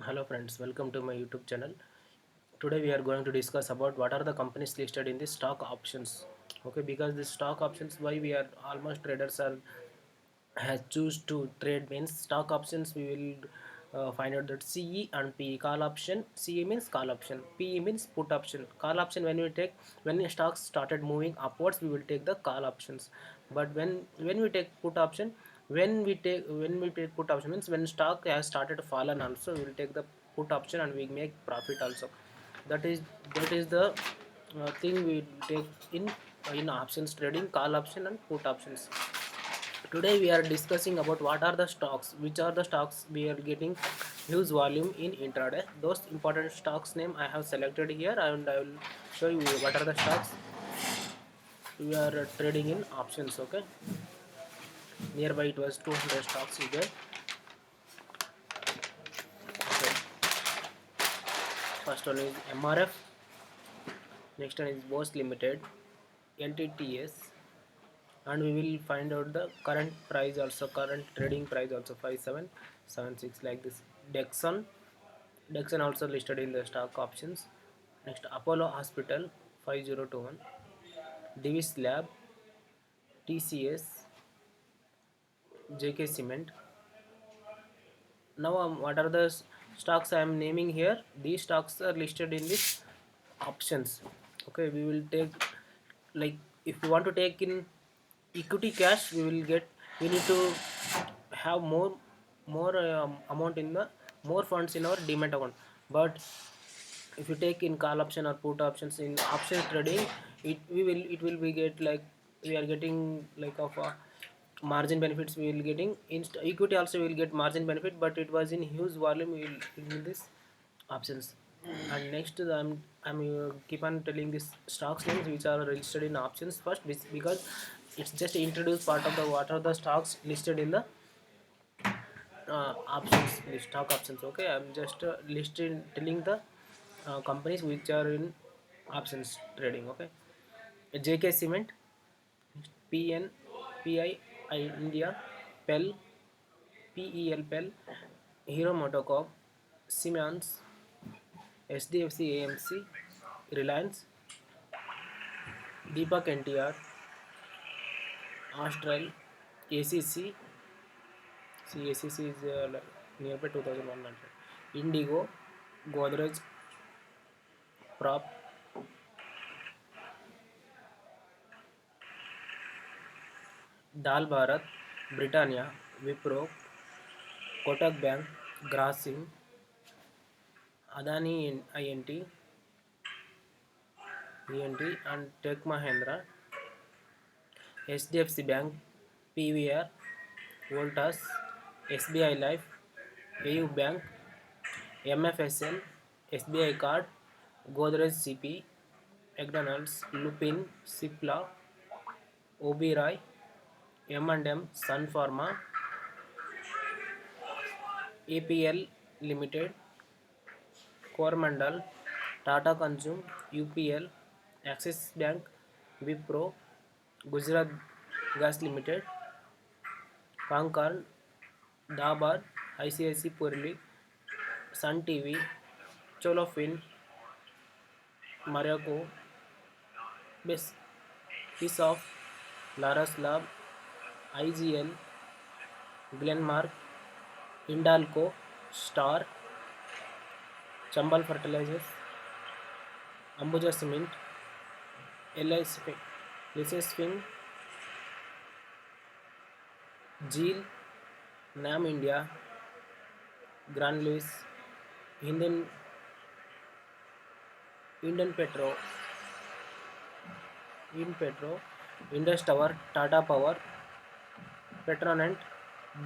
Hello friends, welcome to my YouTube channel. Today we are going to discuss about what are the companies listed in the stock options. Okay, because the stock options, why we are almost traders are has choose to trade means stock options. We will find out that CE and PE. Call option, CE means call option, PE means put option. Call option, when the stocks started moving upwards, we will take the call options. But when we take put option, when we take put option means when stock has started fallen also, we will take the put option and we make profit also. That is the thing we take in options trading, call option and put options. Today we are discussing about what are the stocks, which are the stocks we are getting huge volume in intraday. Those important stocks name I have selected here, and I will show you what are the stocks we are trading in options. Okay, nearby it was 200 stocks is there. Okay. First one is MRF, next one is Bose Limited, NTTS, and we will find out the current price also, current trading price also, 5776 like this. Dexon also listed in the stock options. Next, Apollo Hospital 5021, Divis Lab, TCS, JK Cement. Now, what are the stocks I am naming here? These stocks are listed in this options. Okay, we will take, like, if you want to take in equity cash, we need to have more amount in the more funds in our demat account. But if you take in call option or put options in options trading, it will be get like we are getting like of a margin benefits. We will getting in equity also, we will get margin benefit, but it was in huge volume. We will in this options. And next, I'm keep on telling this stocks names which are registered in options first, because it's just introduced part of the what are the stocks listed in the options stock options. Okay, I'm just listing telling the companies which are in options trading. Okay, JK Cement, PN, PI India, PEL, PEL, Hero Motocorp, Siemens, SDFC AMC, Reliance, Deepak NTR, Astral, ACC. See, ACC is like nearby 2100, Indigo, Godrej, Prop, Dal Bharat, Britannia, Wipro, Kotak Bank, Grasim, Adani ENT, and Tech Mahindra, HDFC Bank, PVR, Voltas, SBI Life, AU Bank, MFSL, SBI Card, Godrej CP, McDonald's, Lupin, Cipla, Oberoi, M&M, Sun Pharma, APL Limited, Coromandel, Tata Consume, UPL, Axis Bank, Wipro, Gujarat Gas Limited, Concern, Dabur, ICICI Purli, Sun TV, Cholofin, Marico, Piece of, Laras Lab, IGL, Glenmark, Hindalco, Star, Chambal Fertilizers, Ambuja Cement, LS Film, Jeel, Nam India, Granules, Indian Indian Petro, Petro, Indus Tower, Tata Power, Petronet,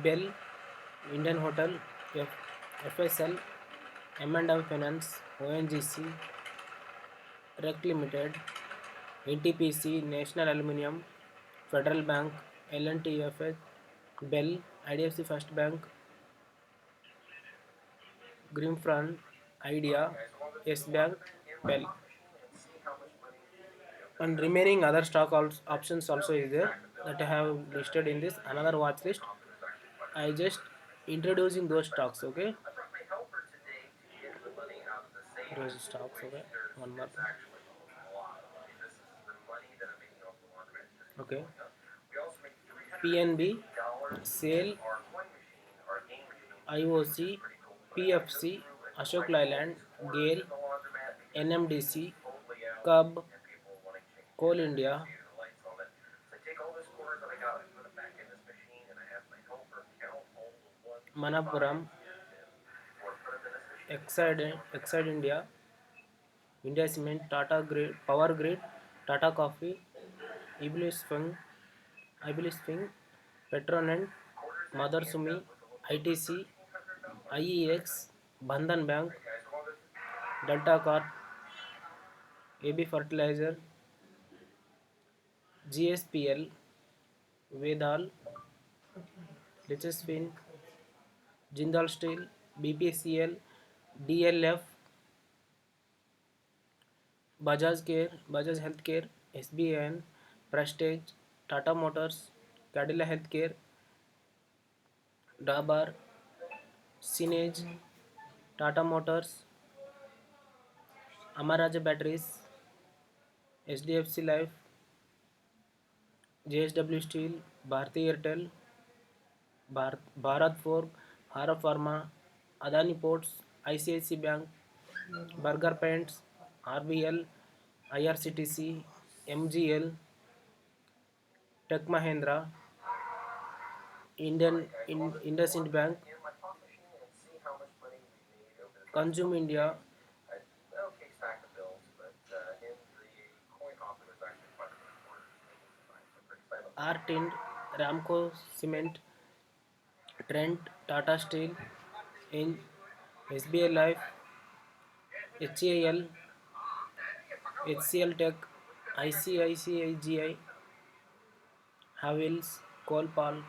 Bell, Indian Hotel, FSL, M&M Finance, ONGC, Rec Limited, NTPC, National Aluminium, Federal Bank, LNTFH, Bell, IDFC First Bank, Grimfront, Idea, Yes Bank, Bell, and remaining other options also is there that I have listed in this another watch list. I just introducing those stocks. Okay, Rose stocks. Okay, one more. Okay, PNB, SAIL, IOC, PFC, Ashok Leyland, GAIL, NMDC, Cub, Coal India, Manapuram, Exide India, India Cement, Tata Grid, Power Grid, Tata Coffee, Iblis Fung, Petronet, Mother Sumi, ITC, IEX, Bandhan Bank, Delta Corp, AB Fertilizer, GSPL, Vedal, Lichespin, Jindal Steel, BPCL, DLF, Bajaj Healthcare, SBN, Prestige, Tata Motors, Cadila Healthcare, Dabar, Sinage, Tata Motors, Amaraja Batteries, HDFC Life, JSW Steel, Bharti Airtel, Bharat Forge, Hara Pharma, Adani Ports, ICICI Bank, Burger Paints, RBL, IRCTC, MGL, Tech Mahindra, IndusInd Bank, Consume India, Artind, Ramco Cement, Trent, Tata Steel, in SBI Life, HAL, HCL Tech, ICICI, Havels, Colpal,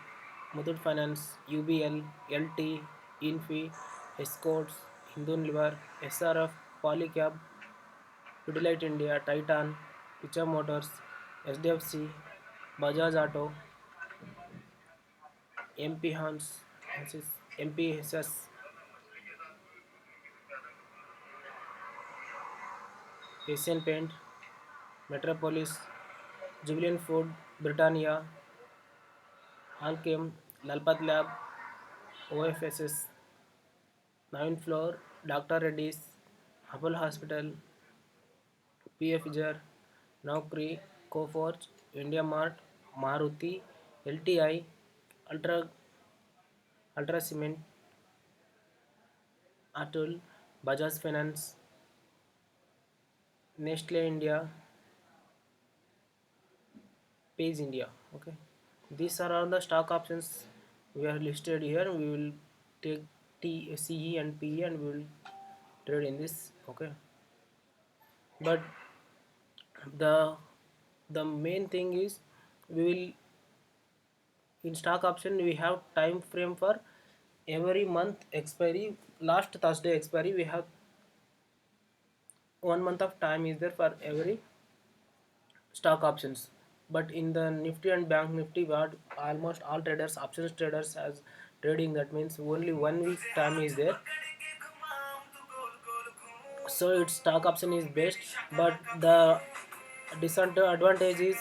Muthoot Finance, UBL, LT, Infi, Escorts, Hindun Liver, SRF, Polycab, Pidilite India, Titan, Picha Motors, SDFC, Bajaj Auto, MP Hans, MPSS, Asian Paint, Metropolis, Jubilant Food, Britannia, Alchem, Lalpat Lab, OFSS, 9th floor, Dr. Reddy's, Apollo Hospital, PF Jar, Naukri, Coforge, India Mart, Maruti, LTI, Ultra Ultra Cement, Atul, Bajaj Finance, Nestle India, Page India. Okay, these are all the stock options we are listed here. We will take T, CE and PE and we will trade in this. Okay, but the the main thing is we will in stock option we have time frame for every month expiry. Last Thursday expiry we have 1 month of time is there for every stock options. But in the Nifty and Bank Nifty, what almost all traders, options traders, as trading, that means only 1 week time is there. So its stock option is best, but the disadvantage is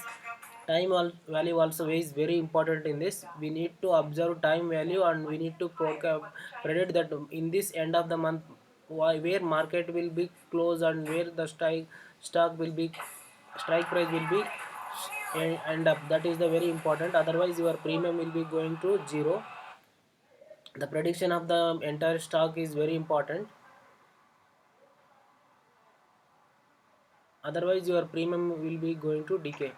value also is very important in this. We need to observe time value and we need to predict that in this end of the month where market will be closed and where the stock will be strike price will be end up. That is the very important, otherwise your premium will be going to zero. The prediction of the entire stock is very important, otherwise your premium will be going to decay.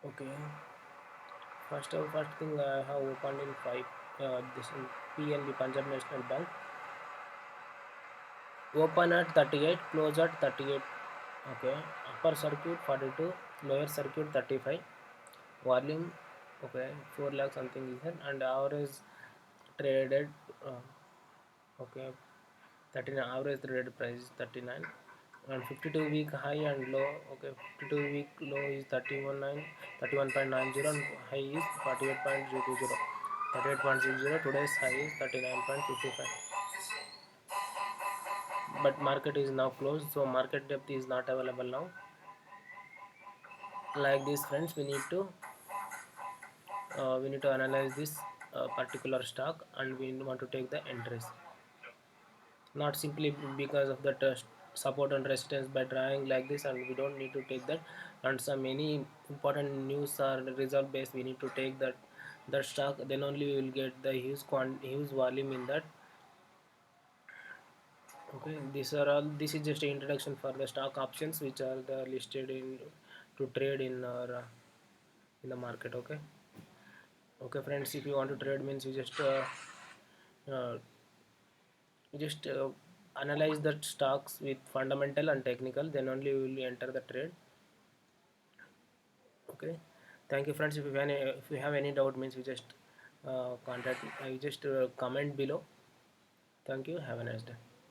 Okay, first thing I have opened in 5 this in PNB, Punjab National Bank. Open at 38, close at 38. Okay, upper circuit 42, lower circuit 35. Volume, okay, 4 lakh something is there, and average traded, okay, 39 average traded price is 39. and 52 week high and low. Okay, 52 week low is 31.90 and high is 48.020. 38.60. Today's high is 39.55. But market is now closed, so market depth is not available now. Like this, friends, we need to analyze this particular stock, and we want to take the entries, not simply because of the support and resistance by drawing like this, and we don't need to take that. And some any important news or result based, we need to take that stock, then only we will get the huge volume in that. Okay, this is just an introduction for the stock options which are the listed in to trade in our in the market. Okay friends, if you want to trade means uh, you just analyze the stocks with fundamental and technical, then only you will enter the trade. Okay, thank you friends. If you have any doubt means you just contact you just comment below. Thank you, have a nice day.